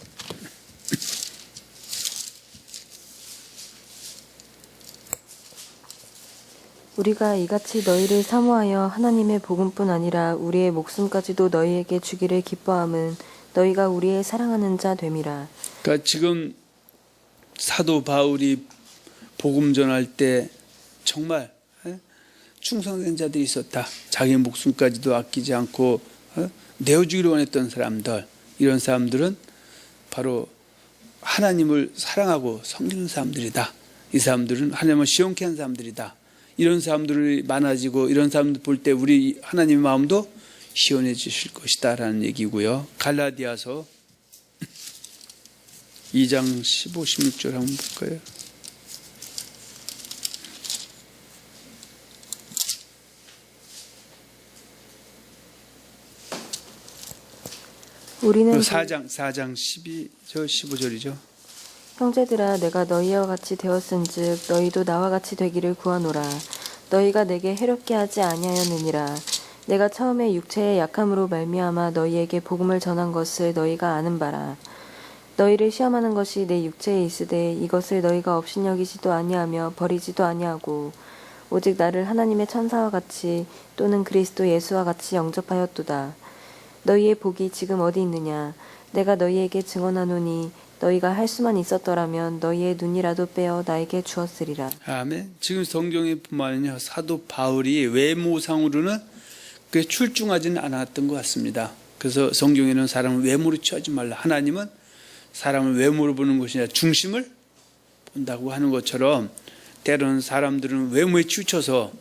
우리가 이같이 너희를 사모하여 하나님의 복음뿐 아니라 우리의 목숨까지도 너희에게 주기를 기뻐함은 너희가 우리의 사랑하는 자 됨이라. 그러니까 지금 사도 바울이 복음 전할 때 정말 충성된 자들이 있었다. 자기 목숨까지도 아끼지 않고 내어주기를 원했던 사람들, 이런 사람들은 바로 하나님을 사랑하고 섬기는 사람들이다. 이 사람들은 하나님을 시원케 한 사람들이다. 이런 사람들이 많아지고 이런 사람들 볼 때 우리 하나님의 마음도 시원해지실 것이다 라는 얘기고요. 갈라디아서 2장 15, 16절 한번 볼까요? 우리는 4장 12절 15절이죠. 형제들아 내가 너희와 같이 되었은즉 너희도 나와 같이 되기를 구하노라. 너희가 내게 해롭게 하지 아니하였느니라. 내가 처음에 육체의 약함으로 말미암아 너희에게 복음을 전한 것을 너희가 아는 바라. 너희를 시험하는 것이 내 육체에 있으되 이것을 너희가 업신여기지도 아니하며 버리지도 아니하고 오직 나를 하나님의 천사와 같이 또는 그리스도 예수와 같이 영접하였도다. 너희의 복이 지금 어디 있느냐? 내가 너희에게 증언하노니 너희가 할 수만 있었더라면 너희의 눈이라도 빼어 나에게 주었으리라. 아멘. 지금 성경에 보면요, 사도 바울이 외모상으로는 그게 출중하지는 않았던 것 같습니다. 그래서 성경에는 사람을 외모로 취하지 말라. 하나님은 사람을 외모로 보는 것이 아니라 중심을 본다고 하는 것처럼 때로는 사람들은 외모에 치우쳐서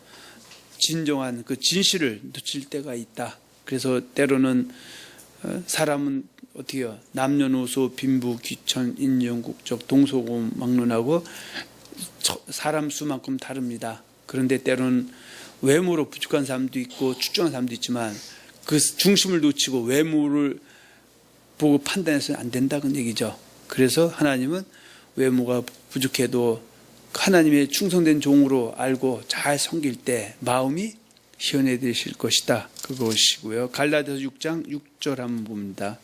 진정한 그 진실을 놓칠 때가 있다. 그래서 때로는 사람은 어떻게 해요? 남녀노소, 빈부, 귀천, 인종, 국적, 동서고 막론하고 사람 수만큼 다릅니다. 그런데 때로는 외모로 부족한 사람도 있고 출중한 사람도 있지만 그 중심을 놓치고 외모를 보고 판단해서는 안 된다는 얘기죠. 그래서 하나님은 외모가 부족해도 하나님의 충성된 종으로 알고 잘 섬길 때 마음이 시원해지실 것이다. 그것이고요. 갈라디아서 6장 6절 한번 봅니다.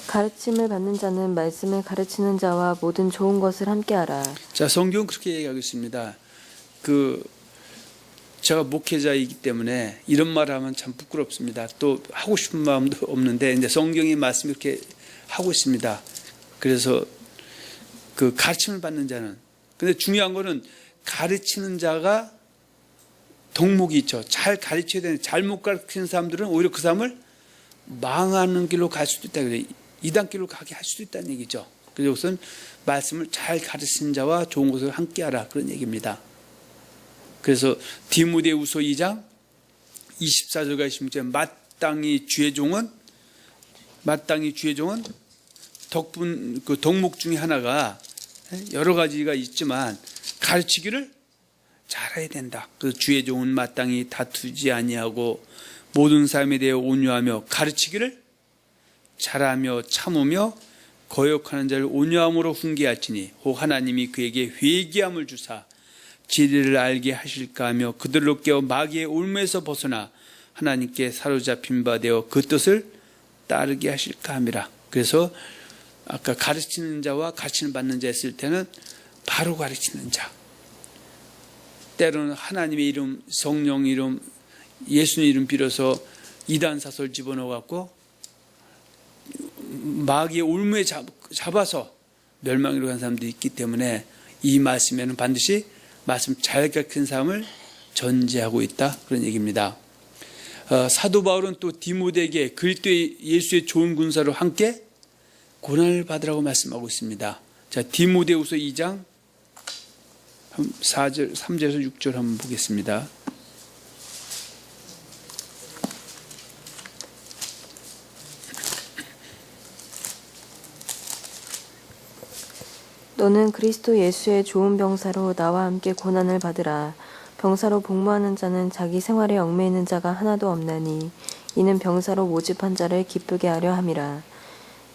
가르침을 받는 자는 말씀을 가르치는 자와 모든 좋은 것을 함께하라. 자, 성경은 그렇게 얘기하고 있습니다. 제가 목회자이기 때문에 이런 말을 하면 참 부끄럽습니다. 또 하고 싶은 마음도 없는데 이제 성경의 말씀이 이렇게 하고 있습니다. 그래서 그 가르침을 받는 자는, 근데 중요한 거는 가르치는 자가 덕목이 있죠. 잘 가르쳐야 되는, 잘못 가르치는 사람들은 오히려 그 사람을 망하는 길로 갈 수도 있다. 이단길로 가게 할 수도 있다는 얘기죠. 그래서 우선 말씀을 잘 가르치는 자와 좋은 것을 함께하라, 그런 얘기입니다. 그래서 디모데후서 2장 24절과 26절 마땅히 주의 종은 그 덕목 중에 하나가 여러 가지가 있지만 가르치기를 잘해야 된다. 그 주의 종은 마땅히 다투지 아니하고 모든 사람에 대해 온유하며 가르치기를 잘하며 참으며 거역하는 자를 온유함으로 훈계하시니 혹 하나님이 그에게 회개함을 주사 진리를 알게 하실까 하며 그들로 깨어 마귀의 올무에서 벗어나 하나님께 사로잡힌 바 되어 그 뜻을 따르게 하실까 함이라. 그래서 아까 가르치는 자와 가르치는 받는 자 했을 때는 바로 가르치는 자. 때로는 하나님의 이름, 성령 이름, 예수님 이름 빌어서 이단 사설 집어넣어갖고 마귀의 올무에 잡아서 멸망으로 간 사람도 있기 때문에 이 말씀에는 반드시 말씀 잘 가르치는 사람을 전제하고 있다, 그런 얘기입니다. 사도 바울은 또 디모데에게 그리스도의 예수의 좋은 군사로 함께 고난을 받으라고 말씀하고 있습니다. 자, 디모데후서 2장 4절, 3절에서 6절 한번 보겠습니다. 너는 그리스도 예수의 좋은 병사로 나와 함께 고난을 받으라. 병사로 복무하는 자는 자기 생활에 얽매이는 자가 하나도 없나니 이는 병사로 모집한 자를 기쁘게 하려 함이라.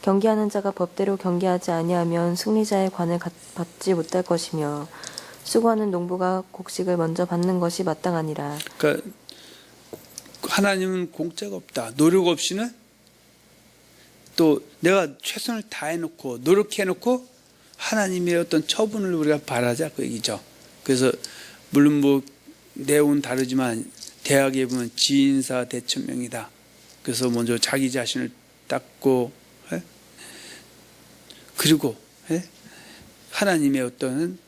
경계하는 자가 법대로 경계하지 아니하면 승리자의 관을 받지 못할 것이며 수고하는 농부가 곡식을 먼저 받는 것이 마땅하니라. 그러니까 하나님은 공짜가 없다. 노력 없이는 또 내가 최선을 다해놓고 노력해놓고 하나님의 어떤 처분을 우리가 바라자, 그 얘기죠. 그래서 물론 뭐 내용은 다르지만 대학에 보면 지인사 대천명이다. 그래서 먼저 자기 자신을 닦고, 그리고 하나님의 어떤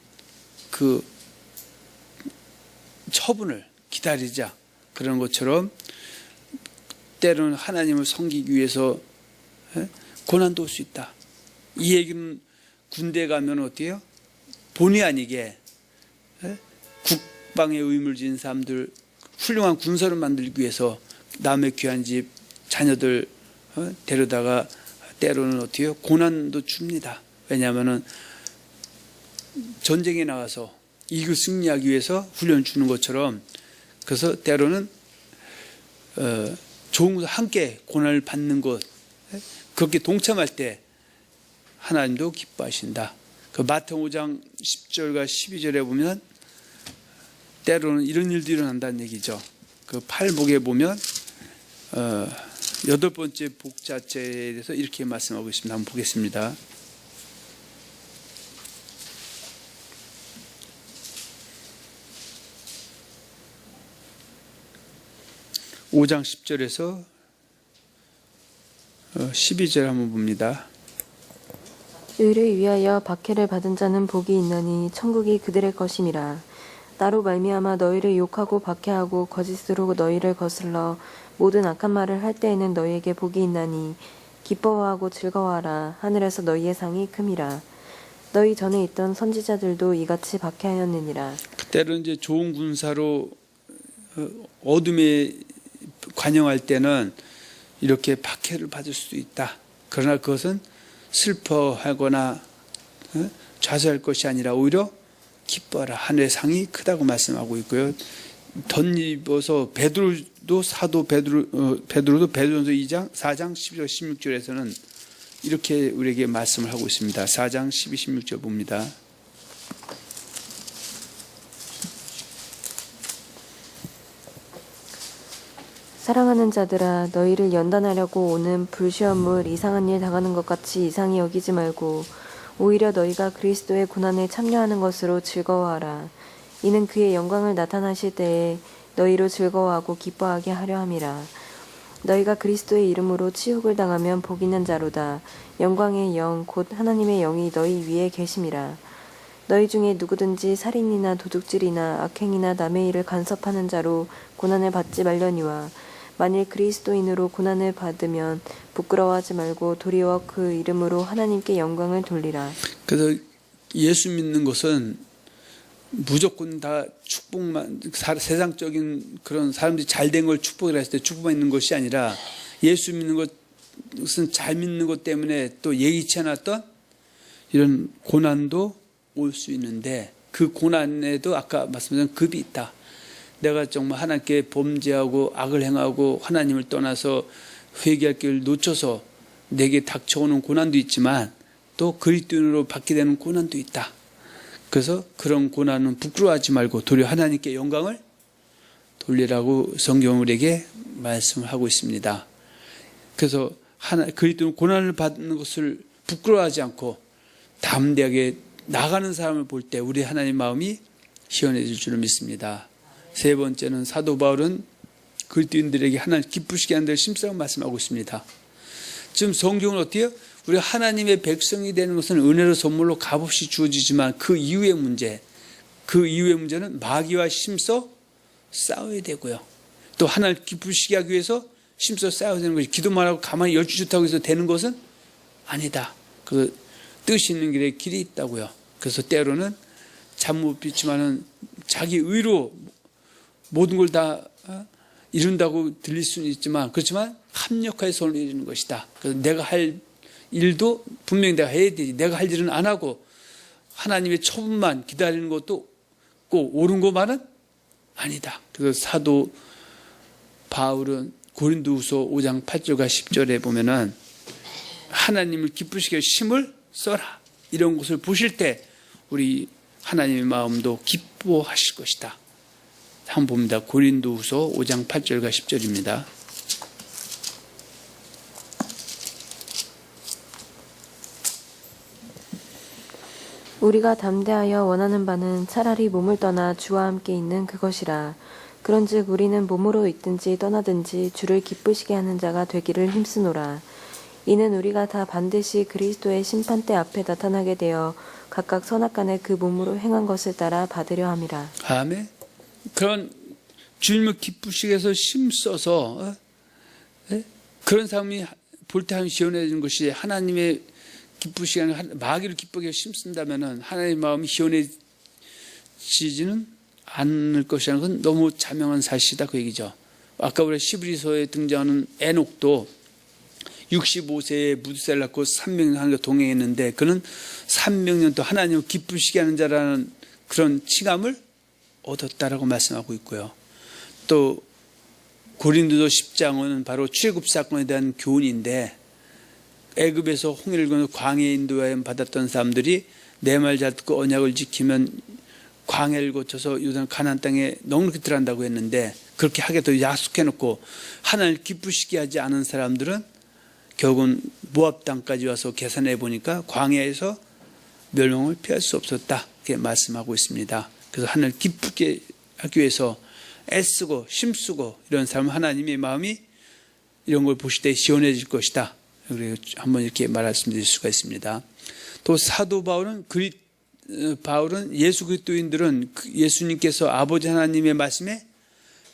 그 처분을 기다리자, 그런 것처럼 때로는 하나님을 섬기기 위해서 고난도 올 수 있다. 이 얘기는 군대 가면 어때요? 본의 아니게 국방에 의무를 지닌 사람들, 훌륭한 군사를 만들기 위해서 남의 귀한 집 자녀들 데려다가 때로는 어때요? 고난도 줍니다. 왜냐하면 전쟁에 나가서 이길 승리하기 위해서 훈련 주는 것처럼, 그래서 때로는 좋은 곳 함께 고난을 받는 것, 그렇게 동참할 때 하나님도 기뻐하신다. 그 마태복음 5장 10절과 12절에 보면 때로는 이런 일도 일어난다는 얘기죠. 그 팔복에 보면 8번째 복자체에 대해서 이렇게 말씀하고 있습니다. 한번 보겠습니다. (5장 10절에서 12절) 한번 봅니다. 의를 위하여 박해를 받은 자는 복이 있나니 천국이 그들의 것임이라. 나로 말미암아 너희를 욕하고 박해하고 거짓으로 너희를 거슬러 모든 악한 말을 할 때에는 너희에게 복이 있나니 기뻐하고 즐거워하라. 하늘에서 너희의 상이 큼이라. 너희 전에 있던 선지자들도 이같이 박해하였느니라. 때로 이제 좋은 군사로 어둠에 관영할 때는 이렇게 박해를 받을 수도 있다. 그러나 그것은 슬퍼하거나 좌절할 것이 아니라 오히려 기뻐하라. 하늘의 상이 크다고 말씀하고 있고요. 덧입어서 베드로도 사도 베드로도 베드로전서 2장 4장 12절 16절에서는 이렇게 우리에게 말씀을 하고 있습니다. 4장 12, 16절 봅니다. 사랑하는 자들아, 너희를 연단하려고 오는 불시험을 이상한 일 당하는 것 같이 이상히 여기지 말고 오히려 너희가 그리스도의 고난에 참여하는 것으로 즐거워하라. 이는 그의 영광을 나타나실 때에 너희로 즐거워하고 기뻐하게 하려 함이라. 너희가 그리스도의 이름으로 치욕을 당하면 복 있는 자로다. 영광의 영 곧 하나님의 영이 너희 위에 계심이라. 너희 중에 누구든지 살인이나 도둑질이나 악행이나 남의 일을 간섭하는 자로 고난을 받지 말려니와 만일 그리스도인으로 고난을 받으면 부끄러워하지 말고 도리어 그 이름으로 하나님께 영광을 돌리라. 그래서 예수 믿는 것은 무조건 다 축복만, 세상적인 그런 사람들이 잘된 걸 축복이라 했을 때 축복만 있는 것이 아니라 예수 믿는 것은 잘 믿는 것 때문에 또 예기치 않았던 이런 고난도 올 수 있는데 그 고난에도 아까 말씀드린 급이 있다. 내가 정말 하나님께 범죄하고 악을 행하고 하나님을 떠나서 회개할 길을 놓쳐서 내게 닥쳐오는 고난도 있지만 또 그리스도인으로 받게 되는 고난도 있다. 그래서 그런 고난은 부끄러워하지 말고 도리어 하나님께 영광을 돌리라고 성경은 우리에게 말씀을 하고 있습니다. 그래서 그리스도는 고난을 받는 것을 부끄러워하지 않고 담대하게 나가는 사람을 볼 때 우리 하나님 마음이 시원해질 줄을 믿습니다. 세 번째는 사도 바울은 그리스도인들에게 하나님 기쁘시게 하는 데를 심사하고 말씀하고 있습니다. 지금 성경은 어때요? 우리 하나님의 백성이 되는 것은 은혜로 선물로 값없이 주어지지만 그 이후의 문제는 마귀와 심서 싸워야 되고요. 또 하나님 기쁘시게 하기 위해서 심서 싸워야 되는 것이 기도만 하고 가만히 열주 좋다고 해서 되는 것은 아니다. 그 뜻이 있는 길에 길이 있다고요. 그래서 때로는 잠 못 비치만은 자기 의로 모든 걸 다 이룬다고 들릴 수는 있지만 그렇지만 합력하여 손을 이루는 것이다. 그래서 내가 할 일도 분명히 내가 해야 되지. 내가 할 일은 안 하고 하나님의 처분만 기다리는 것도 꼭 옳은 것만은 아니다. 그래서 사도 바울은 고린도후서 5장 8절과 10절에 보면은 하나님을 기쁘시게 심을 써라. 이런 것을 보실 때 우리 하나님의 마음도 기뻐하실 것이다. 한번 봅니다. 고린도후서 5장 8절과 10절입니다. 우리가 담대하여 원하는 바는 차라리 몸을 떠나 주와 함께 있는 그것이라. 그런즉 우리는 몸으로 있든지 떠나든지 주를 기쁘시게 하는 자가 되기를 힘쓰노라. 이는 우리가 다 반드시 그리스도의 심판대 앞에 나타나게 되어 각각 선악간에 그 몸으로 행한 것을 따라 받으려 함이라. 아멘. 그런 주님을 기쁘시게 해서 심써서 그런 사람이 볼 때 하면 시원해지는 것이 하나님의 기쁘시게 하는 마귀를 기쁘게 심쓴다면 하나님의 마음이 시원해지지는 않을 것이라는 건 너무 자명한 사실이다 그 얘기죠. 아까 우리 시브리서에 등장하는 에녹도 65세에 무드셀 낳고 300년 동행했는데 그는 300년 또 하나님을 기쁘시게 하는 자라는 그런 칭함을 얻었다라고 말씀하고 있고요. 또 고린도서 10장은 바로 출애굽 사건에 대한 교훈인데 애굽에서 홍해를 건너 광야에 인도하여 받았던 사람들이 내 말 잘 듣고 언약을 지키면 광야를 거쳐서 요단 가나안 땅에 넉넉히 들어간다고 했는데 그렇게 하겠다고 약속해놓고 하나님을 기쁘시게 하지 않은 사람들은 결국은 모압 땅까지 와서 계산해 보니까 광야에서 멸망을 피할 수 없었다 이렇게 말씀하고 있습니다. 그래서 하나님을 기쁘게 하기 위해서 애쓰고 힘쓰고 이런 사람은 하나님의 마음이 이런 걸 보실 때 시원해질 것이다. 그리고 한번 이렇게 말씀드릴 수가 있습니다. 또 사도 바울은 예수 그리스도인들은 예수님께서 아버지 하나님의 말씀에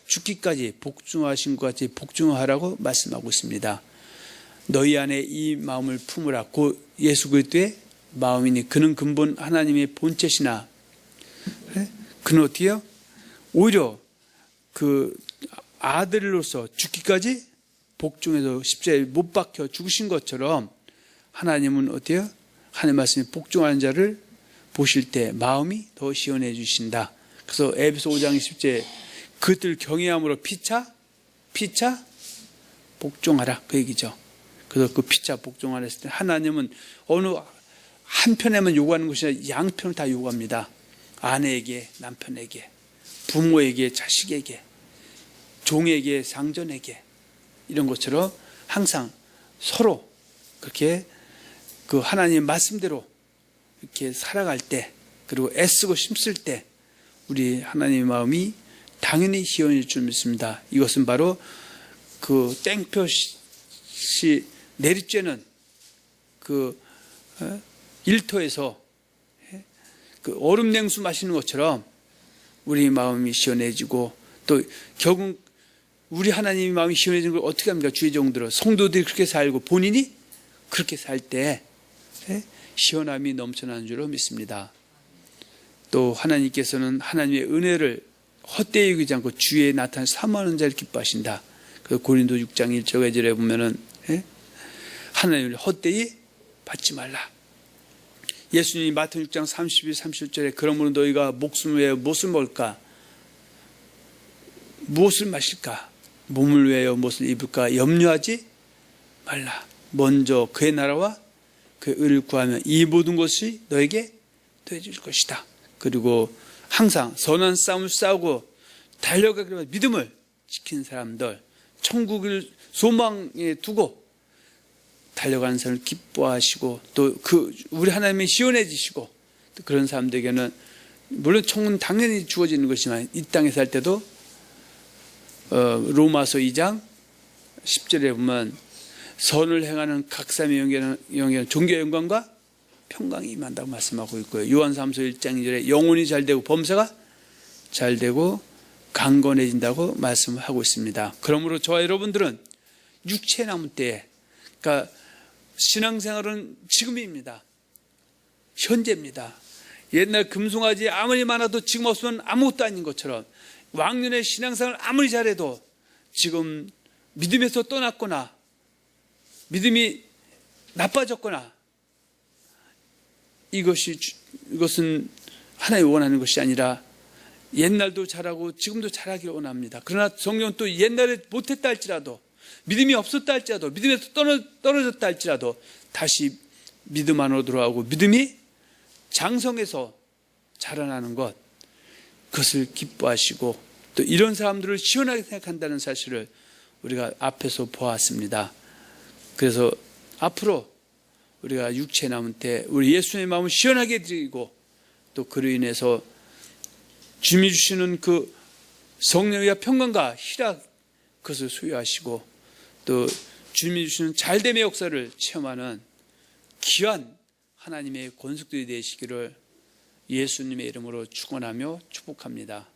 죽기까지 복종하신 것 같이 복종하라고 말씀하고 있습니다. 너희 안에 이 마음을 품으라. 곧 예수 그리스도의 마음이니 그는 근본 하나님의 본체시나 그는 어떻게요? 오히려 그 아들로서 죽기까지 복종해서 십자가에 못 박혀 죽으신 것처럼 하나님은 어때요? 하나님 말씀에 복종하는 자를 보실 때 마음이 더 시원해 주신다. 그래서 에베소 5장 20절 그들 경외함으로 피차 복종하라 그 얘기죠. 그래서 그 피차 복종하라 했을 때 하나님은 어느 한편에만 요구하는 것이 아니라 양편을 다 요구합니다. 아내에게 남편에게 부모에게 자식에게 종에게 상전에게 이런 것처럼 항상 서로 그렇게 그 하나님의 말씀대로 이렇게 살아갈 때 그리고 애쓰고 힘쓸 때 우리 하나님의 마음이 당연히 시원해질 줄 믿습니다. 이것은 바로 그 땡볕이 내리쬐는 그 일터에서 그 얼음 냉수 마시는 것처럼 우리 마음이 시원해지고 또 결국 우리 하나님의 마음이 시원해지는 걸 어떻게 합니까? 주의 종들은 성도들이 그렇게 살고 본인이 그렇게 살 때 시원함이 넘쳐나는 줄로 믿습니다. 또 하나님께서는 하나님의 은혜를 헛되이 여기지 않고 주에 나타나 사모하는 자를 기뻐하신다. 그 고린도 6장 1절 2절에 보면은 하나님을 헛되이 받지 말라. 예수님이 마태복음 6장 32, 37절에 그러므로 너희가 목숨을 위하여 무엇을 먹을까? 무엇을 마실까? 몸을 위하여 무엇을 입을까? 염려하지 말라. 먼저 그의 나라와 그의 의를 구하면 이 모든 것이 너에게 더해질 것이다. 그리고 항상 선한 싸움을 싸우고 달려가기 위해 믿음을 지키는 사람들, 천국을 소망에 두고 달려가는 사람을 기뻐하시고 또 그 우리 하나님이 시원해지시고 또 그런 사람들에게는 물론 총은 당연히 주어지는 것이지만 이 땅에 살 때도 로마서 2장 10절에 보면 선을 행하는 각 사람의 영예는 종교의 영광과 평강이 임한다고 말씀하고 있고요. 요한삼서 1장 2절에 영혼이 잘되고 범사가 잘되고 강건해진다고 말씀하고 있습니다. 그러므로 저와 여러분들은 육체 남은 때에, 그러니까 신앙생활은 지금입니다. 현재입니다. 옛날 금송아지 아무리 많아도 지금 없으면 아무것도 아닌 것처럼 왕년의 신앙생활 아무리 잘해도 지금 믿음에서 떠났거나 믿음이 나빠졌거나 이것은 하나님 원하는 것이 아니라 옛날도 잘하고 지금도 잘하기를 원합니다. 그러나 성경은 또 옛날에 못했다 할지라도 믿음이 없었다 할지라도 믿음에서 떨어졌다 할지라도 다시 믿음 안으로 돌아오고 믿음이 장성해서 자라나는 것, 그것을 기뻐하시고 또 이런 사람들을 시원하게 생각한다는 사실을 우리가 앞에서 보았습니다. 그래서 앞으로 우리가 육체 남은 때 우리 예수님의 마음을 시원하게 드리고 또 그로 인해서 주님이 주시는 그 성령의 평강과 희락, 그것을 소유하시고 또 주님이 주시는 잘됨의 역사를 체험하는 귀한 하나님의 권속들이 되시기를 예수님의 이름으로 축원하며 축복합니다.